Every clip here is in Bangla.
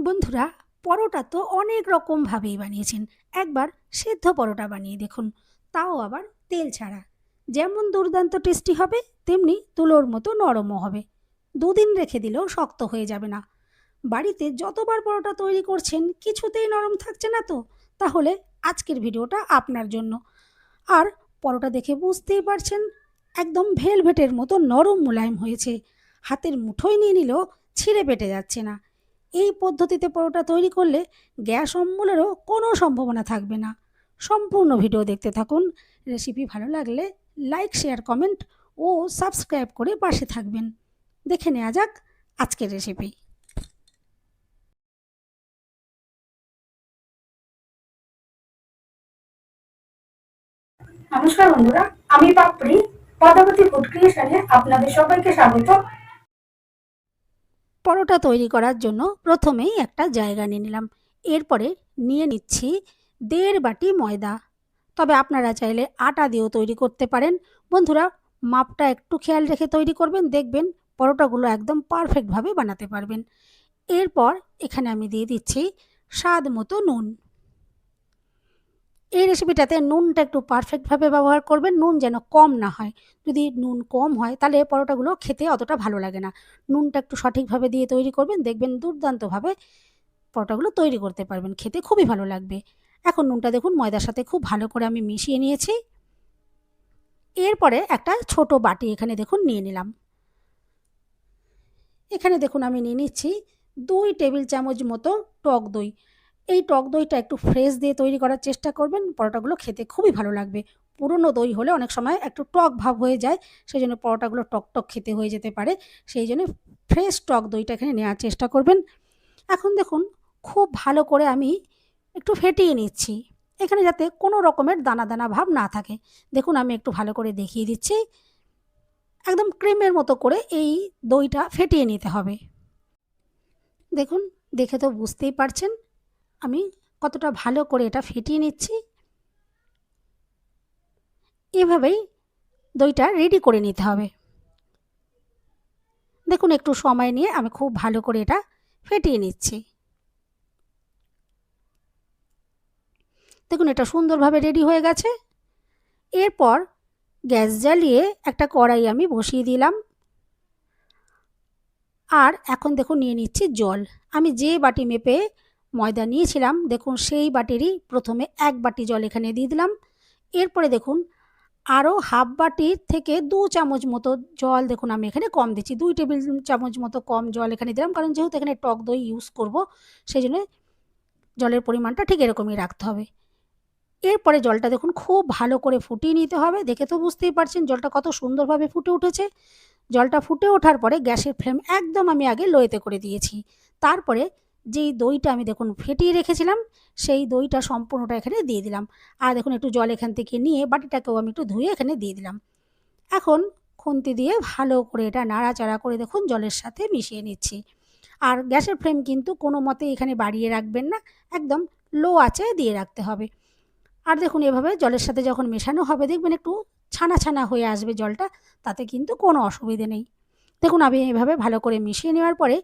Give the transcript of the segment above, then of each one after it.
বন্ধুরা, পরোটা তো অনেক রকমভাবেই বানিয়েছেন। একবার সেদ্ধ পরোটা বানিয়ে দেখুন, তাও আবার তেল ছাড়া। যেমন দুর্দান্ত টেস্টি হবে, তেমনি তুলোর মতো নরমও হবে। দুদিন রেখে দিলেও শক্ত হয়ে যাবে না। বাড়িতে যতবার পরোটা তৈরি করছেন কিছুতেই নরম থাকছে না তো, তাহলে আজকের ভিডিওটা আপনার জন্য। আর পরোটা দেখে বুঝতেই পারছেন, একদম ভেলভেটের মতো নরম মোলায়েম হয়েছে। হাতের মুঠোয় নিয়ে নিলেও ছিঁড়ে পেটে যাচ্ছে না। এই পদ্ধতিতে পরোটা তৈরি করলে গ্যাস অম্বলেরও কোনো সম্ভাবনা থাকবে না। সম্পূর্ণ ভিডিও দেখতে থাকুন। রেসিপি ভালো লাগলে লাইক, শেয়ার, কমেন্ট ও সাবস্ক্রাইব করে পাশে থাকবেন। দেখে নেওয়া যাক আজকের রেসিপি। নমস্কার বন্ধুরা, আমি পাপড়ি পদ্মাবতী ফুড ক্রিয়েশনে আপনাদের সবাইকে স্বাগত। পরোটা তৈরি করার জন্য প্রথমেই একটা জায়গা নিয়ে নিলাম। এরপরে নিয়ে নিচ্ছি 1.5 বাটি ময়দা। তবে আপনারা চাইলে আটা দিয়েও তৈরি করতে পারেন। বন্ধুরা, মাপটা একটু খেয়াল রেখে তৈরি করবেন, দেখবেন পরোটাগুলো একদম পারফেক্টভাবে বানাতে পারবেন। এরপর এখানে আমি দিয়ে দিচ্ছি স্বাদ মতো নুন। এই রেসিপিটাতে নুনটা একটু পারফেক্টভাবে ব্যবহার করবেন, নুন যেন কম না হয়। যদি নুন কম হয় তাহলে পরোটাগুলো খেতে অতটা ভালো লাগে না। নুনটা একটু সঠিকভাবে দিয়ে তৈরি করবেন, দেখবেন দুর্দান্তভাবে পরোটাগুলো তৈরি করতে পারবেন, খেতে খুবই ভালো লাগবে। এখন নুনটা দেখুন ময়দার সাথে খুব ভালো করে আমি মিশিয়ে নিয়েছি। এরপরে একটা ছোট বাটি এখানে দেখুন নিয়ে নিলাম। এখানে দেখুন আমি নিয়ে নিচ্ছি 2 টেবিল চামচ মতো টক দই। এই টক দইটা একটু ফ্রেশ দিয়ে তৈরি করার চেষ্টা করবেন, পরোটাগুলো খেতে খুবই ভালো লাগবে। পুরনো দই হলে অনেক সময় একটু টক ভাব হয়ে যায়, সেই জন্য পরোটাগুলো টক টক খেতে হয়ে যেতে পারে। সেই জন্য ফ্রেশ টক দইটা এখানে নেওয়ার চেষ্টা করবেন। এখন দেখুন খুব ভালো করে আমি একটু ফেটিয়ে নিচ্ছি, এখানে যাতে কোনো রকমের দানা দানা ভাব না থাকে। দেখুন আমি একটু ভালো করে দেখিয়ে দিচ্ছি। একদম ক্রিমের মতো করে এই দইটা ফেটিয়ে নিতে হবে। দেখুন, দেখে তো বুঝতেই পারছেন আমি কতটা ভালো করে এটা ফেটিয়ে নিচ্ছি। এভাবেই দইটা রেডি করে নিতে হবে। দেখুন একটু সময় নিয়ে আমি খুব ভালো করে এটা ফেটিয়ে নিচ্ছি। দেখুন এটা সুন্দরভাবে রেডি হয়ে গেছে। এরপর গ্যাস জ্বালিয়ে একটা কড়াই আমি বসিয়ে দিলাম। আর এখন দেখুন নিয়ে নিচ্ছি জল। আমি যে বাটি মেপে ময়দা নিয়েছিলাম, দেখুন সেই বাটিরই প্রথমে 1 বাটি জল এখানে দিয়ে দিলাম। এরপরে দেখুন আরও হাফ বাটির থেকে 2 চামচ মতো জল দেখুন আমি এখানে কম দিচ্ছি। 2 টেবিল চামচ মতো কম জল এখানে দিলাম, কারণ যেহেতু এখানে টক দই ইউজ করব, সেই জন্য জলের পরিমাণটা ঠিক এরকমই রাখতে হবে। এরপরে জলটা দেখুন খুব ভালো করে ফুটিয়ে নিতে হবে। দেখে তো বুঝতেই পারছেন জলটা কত সুন্দরভাবে ফুটে উঠেছে। জলটা ফুটে ওঠার পরে গ্যাসের ফ্লেম একদম আমি আগে লোতে করে দিয়েছি। তারপরে যেই দইটা আমি দেখুন ফেটিয়ে রেখেছিলাম, সেই দইটা সম্পূর্ণটা এখানে দিয়ে দিলাম। আর দেখুন একটু জল এখান থেকে নিয়ে বাটিটাকেও আমি একটু ধুয়ে এখানে দিয়ে দিলাম। এখন খুন্তি দিয়ে ভালো করে এটা নাড়াচাড়া করে দেখুন জলের সাথে মিশিয়ে নিচ্ছি। আর গ্যাসের ফ্লেম কিন্তু কোনো মতেই এখানে বাড়িয়ে রাখবেন না, একদম লো আঁচে দিয়ে রাখতে হবে। আর দেখুন এভাবে জলের সাথে যখন মেশানো হবে দেখবেন একটু ছানা ছানা হয়ে আসবে জলটা, তাতে কিন্তু কোনো অসুবিধে নেই। দেখুন আমি এভাবে ভালো করে মিশিয়ে নেওয়ার পরে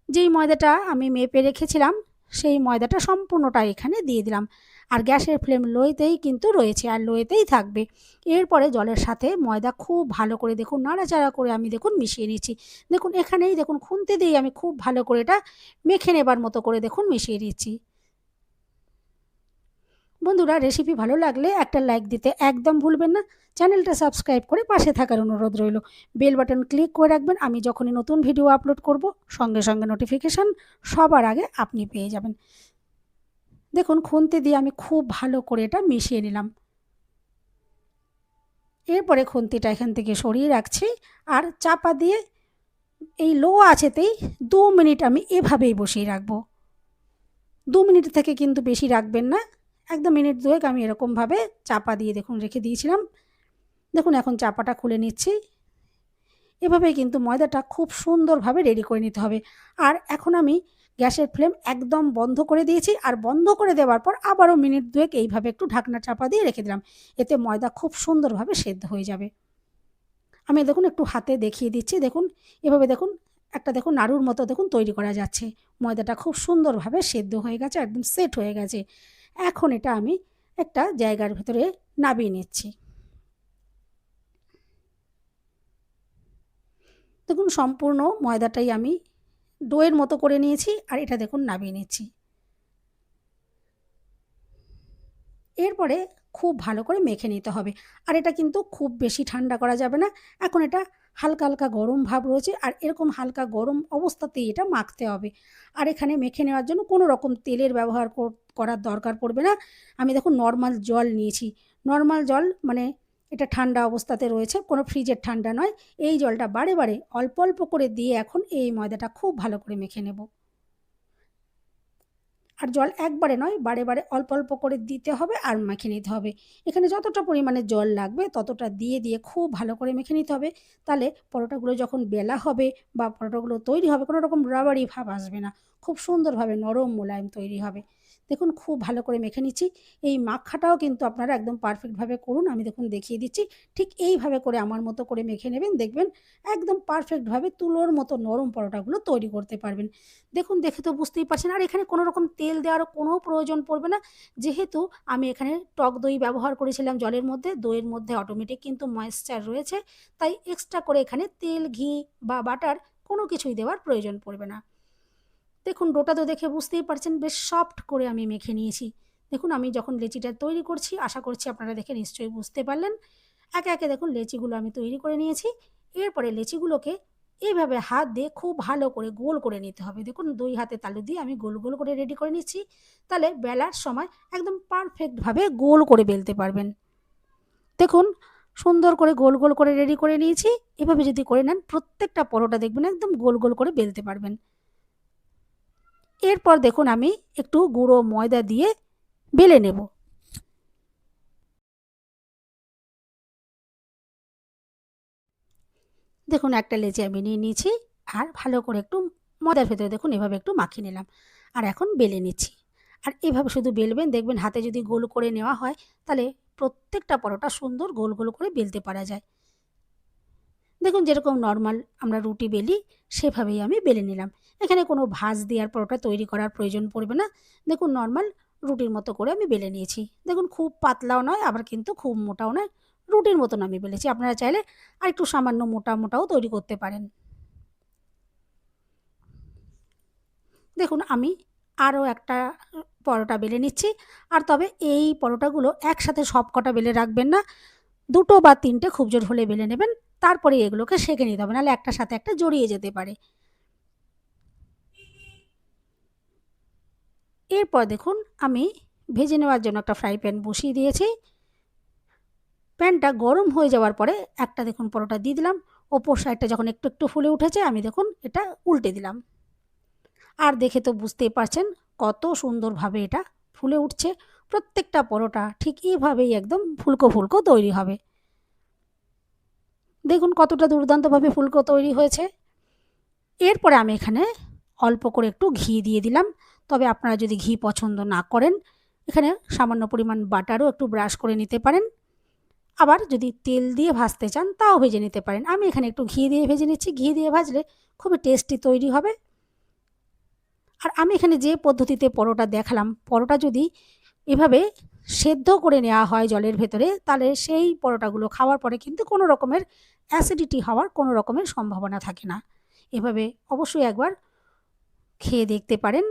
যেই ময়দাটা আমি মেপে রেখেছিলাম, সেই ময়দাটা সম্পূর্ণটা এখানে দিয়ে দিলাম। আর গ্যাসের ফ্লেম লোতেই কিন্তু রয়েছে আর লোতেই থাকবে। এরপরে জলের সাথে ময়দা খুব ভালো করে দেখুন নাড়াচাড়া করে আমি দেখুন মিশিয়ে নিচ্ছি। দেখুন এখানেই দেখুন খুন্তি দিয়ে আমি খুব ভালো করে এটা মেখে নেবার মতো করে দেখুন মিশিয়ে দিচ্ছি। বন্ধুরা, রেসিপি ভালো লাগলে একটা লাইক দিতে একদম ভুলবেন না। চ্যানেলটা সাবস্ক্রাইব করে পাশে থাকার অনুরোধ রইল। বেল বাটন ক্লিক করে রাখবেন, আমি যখনই নতুন ভিডিও আপলোড করব সঙ্গে সঙ্গে নোটিফিকেশান সবার আগে আপনি পেয়ে যাবেন। দেখুন খুন্তি দিয়ে আমি খুব ভালো করে এটা মিশিয়ে নিলাম। এরপরে খুন্তিটা এখান থেকে সরিয়ে রাখছি আর চাপা দিয়ে এই লো আঁচেতেই 2 মিনিট আমি এভাবেই বসিয়ে রাখবো। 2 মিনিট থেকে কিন্তু বেশি রাখবেন না, একদম মিনিট 2 আমি এরকমভাবে চাপা দিয়ে দেখুন রেখে দিয়েছিলাম। দেখুন এখন চাপাটা খুলে নিচ্ছি। এভাবেই কিন্তু ময়দাটা খুব সুন্দরভাবে রেডি করে নিতে হবে। আর এখন আমি গ্যাসের ফ্লেম একদম বন্ধ করে দিয়েছি, আর বন্ধ করে দেওয়ার পর আবারও মিনিট 2 এইভাবে একটু ঢাকনা চাপা দিয়ে রেখে দিলাম। এতে ময়দা খুব সুন্দরভাবে সেদ্ধ হয়ে যাবে। আমি দেখুন একটু হাতে দেখিয়ে দিচ্ছি। দেখুন এভাবে দেখুন একটা দেখুন নাড়ুর মতো দেখুন তৈরি করা যাচ্ছে। ময়দাটা খুব সুন্দরভাবে সেদ্ধ হয়ে গেছে, একদম সেট হয়ে গেছে। এখন এটা আমি একটা জায়গার ভেতরে নামিয়ে নিচ্ছি। দেখুন সম্পূর্ণ ময়দাটাই আমি ডোয়ের মতো করে নিয়েছি, আর এটা দেখুন নামিয়ে নিচ্ছি। এরপরে খুব ভালো করে মেখে নিতে হবে, আর এটা কিন্তু খুব বেশি ঠান্ডা করা যাবে না। এখন এটা হালকা হালকা গরম ভাব রয়েছে, আর এরকম হালকা গরম অবস্থাতেই এটা মাখতে হবে। আর এখানে মেখে নেওয়ার জন্য কোনো রকম তেলের ব্যবহার করার দরকার পড়বে না। আমি দেখুন নর্মাল জল নিয়েছি। নর্মাল জল মানে এটা ঠান্ডা অবস্থাতে রয়েছে, কোনো ফ্রিজের ঠান্ডা নয়। এই জলটা বারে বারে অল্প অল্প করে দিয়ে এখন এই ময়দাটা খুব ভালো করে মেখে নেব। আর জল একবারে নয়, বারে বারে অল্প অল্প করে দিতে হবে আর মেখে নিতে হবে। এখানে যতটা পরিমাণে জল লাগবে ততটা দিয়ে দিয়ে খুব ভালো করে মেখে নিতে হবে। তাহলে পরোটাগুলো যখন বেলা হবে বা পরোটাগুলো তৈরি হবে, কোনো রকম রাবারি ভাব আসবে না, খুব সুন্দরভাবে নরম মোলায়েম তৈরি হবে। দেখুন খুব ভালো করে মেখে নিচ্ছি। এই মাখাটাও কিন্তু আপনারা একদম পারফেক্টভাবে করুন। আমি দেখুন দেখিয়ে দিচ্ছি। ঠিক এইভাবে করে আমার মতো করে মেখে নেবেন, দেখবেন একদম পারফেক্টভাবে তুলোর মতো নরম পরোটাগুলো তৈরি করতে পারবেন। দেখুন দেখে তো বুঝতেই পারছেন। আর এখানে কোনো রকম তেল দেওয়ারও কোনো প্রয়োজন পড়বে না, যেহেতু আমি এখানে টক দই ব্যবহার করেছিলাম জলের মধ্যে। দইয়ের মধ্যে অটোমেটিক কিন্তু ময়েশ্চার রয়েছে, তাই এক্সট্রা করে এখানে তেল, ঘি বা বাটার কোনো কিছুই দেওয়ার প্রয়োজন পড়বে না। দেখুন ডোটা তো দেখে বুঝতেই পারছেন বেশ সফট করে আমি মেখে নিয়েছি। দেখুন আমি যখন লেচিটা তৈরি করছি, আশা করছি আপনারা দেখে নিশ্চয়ই বুঝতে পারলেন। একে একে দেখুন লেচিগুলো আমি তৈরি করে নিয়েছি। এরপরে লেচিগুলোকে এইভাবে হাত দিয়ে খুব ভালো করে গোল করে নিতে হবে। দেখুন 2 হাতে তালু দিয়ে আমি গোল গোল করে রেডি করে নিচ্ছি। তাহলে বেলার সময় একদম পারফেক্টভাবে গোল করে বেলতে পারবেন। দেখুন সুন্দর করে গোল গোল করে রেডি করে নিয়েছি। এভাবে যদি করে নেন প্রত্যেকটা পরোটা দেখবেন একদম গোল গোল করে বেলতে পারবেন। এরপর দেখুন আমি একটু গুঁড়ো ময়দা দিয়ে বেলে নেব। দেখুন একটা লেচি আমি নিয়ে নিয়েছি, আর ভালো করে একটু ময়দার ভেতরে দেখুন এভাবে একটু মাখিয়ে নিলাম, আর এখন বেলে নিচ্ছি। আর এভাবে শুধু বেলবেন, দেখবেন হাতে যদি গোল করে নেওয়া হয় তাহলে প্রত্যেকটা পরোটা সুন্দর গোল গোল করে বেলতে পারা যায়। দেখুন যেরকম নর্মাল আমরা রুটি বেলি সেভাবেই আমি বেলে নিলাম। এখানে কোনো ভাঁজ দেওয়ার পরোটা তৈরি করার প্রয়োজন পড়বে না। দেখুন নর্মাল রুটির মতো করে আমি বেলে নিয়েছি। দেখুন খুব পাতলাও নয়, আবার কিন্তু খুব মোটাও নয়, রুটির মতন আমি বেলেছি। আপনারা চাইলে আর একটু সামান্য মোটা মোটাও তৈরি করতে পারেন। দেখুন আমি আরও একটা পরোটা বেলে নিচ্ছি। আর তবে এই পরোটাগুলো একসাথে সব কটা বেলে রাখবেন না, 2 বা 3টে খুব জোর হলে বেলে নেবেন। তারপরে এগুলোকে সেঁকে নিতে হবে, নাহলে একটার সাথে একটা জড়িয়ে যেতে পারে। এরপর দেখুন আমি ভেজে নেওয়ার জন্য একটা ফ্রাই প্যান বসিয়ে দিয়েছি। প্যানটা গরম হয়ে যাওয়ার পরে একটা দেখুন পরোটা দিয়ে দিলাম। ওপর সাইডটা যখন একটু একটু ফুলে উঠেছে আমি দেখুন এটা উল্টে দিলাম। আর দেখে তো বুঝতেই পারছেন কত সুন্দরভাবে এটা ফুলে উঠছে। প্রত্যেকটা পরোটা ঠিক এইভাবেই একদম ফুলকো ফুলকো তৈরি হবে। দেখুন কতটা দুর্দান্তভাবে ফুলকো তৈরি হয়েছে। এরপরে আমি এখানে অল্প করে একটু ঘি দিয়ে দিলাম। তবে আপনারা যদি ঘি পছন্দ না করেন, এখানে সামান্য পরিমাণ বাটারও একটু ব্রাশ করে নিতে পারেন। আবার যদি তেল দিয়ে ভাজতে চান তাও ভেজে নিতে পারেন। আমি এখানে একটু ঘি দিয়ে ভেজে নিচ্ছি। ঘি দিয়ে ভাজলে খুবই টেস্টি তৈরি হবে। আর আমি এখানে যে পদ্ধতিতে পরোটা দেখালাম, পরোটা যদি এভাবে সেদ্ধ করে নেওয়া হয় জলের ভেতরে, তাহলে সেই পরোটাগুলো খাওয়ার পরে কিন্তু কোনো রকমের অ্যাসিডিটি হওয়ার কোনো রকমের সম্ভাবনা থাকে না। এভাবে অবশ্যই একবার খেয়ে দেখতে পারেন।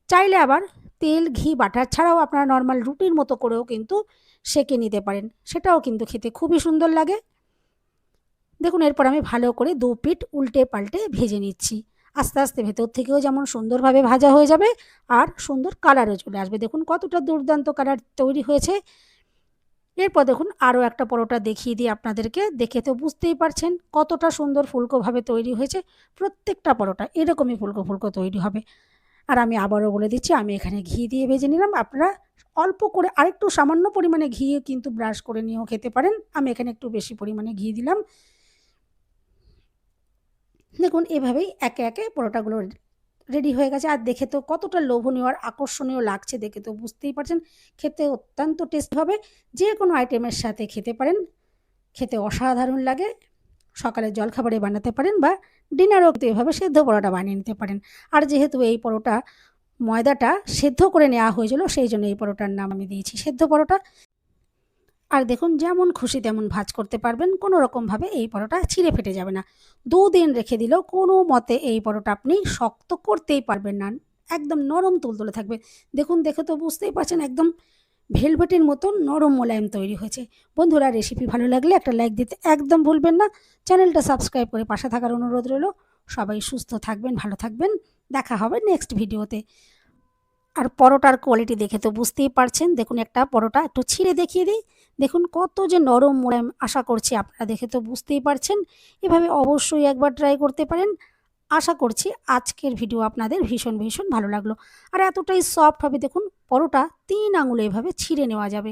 চাইলে আবার তেল, ঘি, বাটার ছাড়াও আপনারা নর্মাল রুটির মতো করেও কিন্তু সেঁকে নিতে পারেন, সেটাও কিন্তু খেতে খুবই সুন্দর লাগে। দেখুন এরপর আমি ভালো করে 2 পিঠ উল্টে পাল্টে ভেজে নিচ্ছি। আস্তে আস্তে ভেতর থেকেও যেমন সুন্দরভাবে ভাজা হয়ে যাবে, আর সুন্দর কালারও চলে আসবে। দেখুন কতটা দুর্দান্ত কালার তৈরি হয়েছে। এরপর দেখুন আরও একটা পরোটা দেখিয়ে দিই আপনাদেরকে। দেখে তো বুঝতেই পারছেন কতটা সুন্দর ফুলকোভাবে তৈরি হয়েছে। প্রত্যেকটা পরোটা এরকমই ফুলকো ফুলকো তৈরি হবে। আর আমি আবারও বলে দিচ্ছি আমি এখানে ঘি দিয়ে ভেজে নিলাম। আপনারা অল্প করে আরেকটু সামান্য পরিমাণে ঘি কিন্তু ব্রাশ করে নিয়েও খেতে পারেন। আমি এখানে একটু বেশি পরিমাণে ঘি দিলাম। দেখুন এভাবেই একে একে পরোটাগুলো রেডি হয়ে গেছে। আর দেখে তো কতটা লোভনীয় আর আকর্ষণীয় লাগছে, দেখে তো বুঝতেই পারছেন। খেতে অত্যন্ত টেস্ট হবে। যে কোনো আইটেমের সাথে খেতে পারেন, খেতে অসাধারণ লাগে। সকালের জলখাবারে বানাতে পারেন বা ডিনারেও কিন্তু এভাবে সেদ্ধ পরোটা বানিয়ে নিতে পারেন। আর যেহেতু এই পরোটা ময়দাটা সেদ্ধ করে নেওয়া হয়েছিল, সেই জন্য এই পরোটার নাম আমি দিয়েছি সেদ্ধ পরোটা। আর দেখুন যেমন খুশি তেমন ভাঁজ করতে পারবেন, কোনো রকমভাবে এই পরোটা ছিঁড়ে ফেটে যাবে না। 2 দিন রেখে দিলেও কোনো মতে এই পরোটা আপনি শক্ত করতেই পারবেন না, একদম নরম তুলতুলে থাকবে। দেখুন দেখে তো বুঝতেই পারছেন একদম ভেলভেটের মতন নরম মোলায়েম তৈরি হয়েছে। বন্ধুরা, রেসিপি ভালো লাগলে একটা লাইক দিতে একদম ভুলবেন না। চ্যানেলটা সাবস্ক্রাইব করে পাশে থাকার অনুরোধ রইল। সবাই সুস্থ থাকবেন, ভালো থাকবেন। দেখা হবে নেক্সট ভিডিওতে। আর পরোটার কোয়ালিটি দেখে তো বুঝতেই পারছেন। দেখুন একটা পরোটা একটু ছিঁড়ে দেখিয়ে দিই। দেখুন কত যে নরম মোলায়েম, আশা করছি আপনারা দেখে তো বুঝতেই পারছেন। এভাবে অবশ্যই একবার ট্রাই করতে পারেন। আশা করছি আজকের ভিডিও আপনাদের ভীষণ ভালো লাগলো। আর এতটাই সফট হবে দেখুন, পরোটা 3 আঙুলে এভাবে ছিঁড়ে নেওয়া যাবে।